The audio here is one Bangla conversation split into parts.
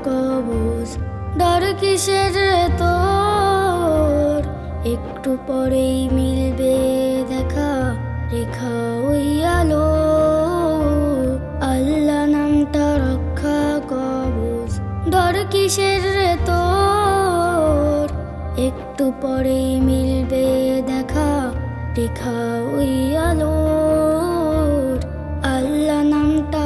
কবজ, ডর কিসের রে তোর? একটু পরেই মিলবে দেখা, রেখা ওই আলো। আল্লাহ নামটা রক্ষা কবজ, ডর কিসের রে তোর? একটু পরেই মিলবে দেখা, রেখা ওই আলো। আল্লাহ নামটা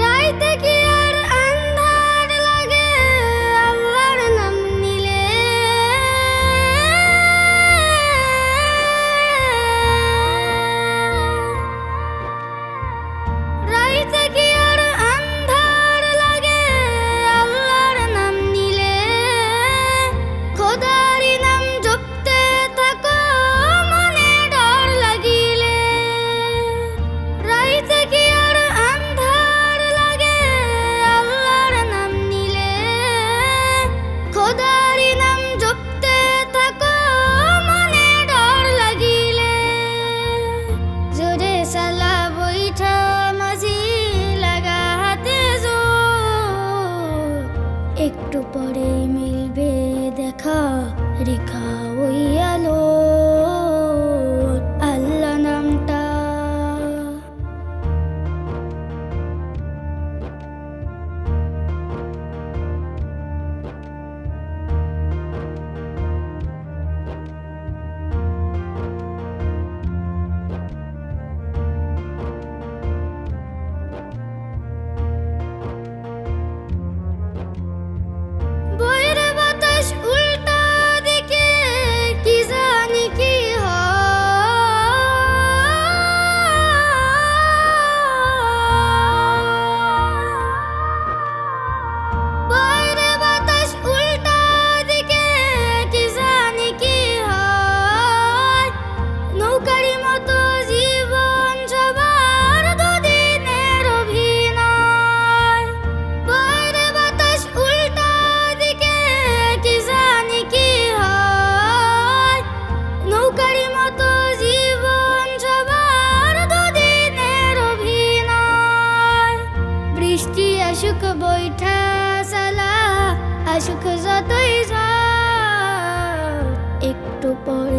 রাইতে কি আর আন্ধার লাগে আল্লাহর নাম নিলে? রাইতে কি আর আন্ধার লাগে আল্লাহর নাম নিলে? খোদারি নাম জপতে থাকো মনে ডর লাগিলে। রাইতে কি আর আন্ধার লাগে আল্লাহর নাম নিলে? খোদারি নাম জপতে থাকো মনে ডর লাগিলে। জোরে সালা বৈঠা মাঝি লাগা হাতে জোর, একটু পরে মিলবে দেখা, রেখা ওই আলো। আল্লাহ নামটা বইয়ের বাতাস উল্টা দিকে কি জানি কি হয়। বইয়ের বাতাস উল্টা দিকে কি জানি কি হয়। নৌকারি মতো জীবন সবার দুদিনের অভিনয়। বইয়ের বাতাস উল্টা দিকে কি জানি কি হয়। নৌকারি মতো জীবন সবার দুদিনের অভিনয়। বৃষ্টি আসুক বৈঠা চালা, আসুক যতই যাও, একটু পরে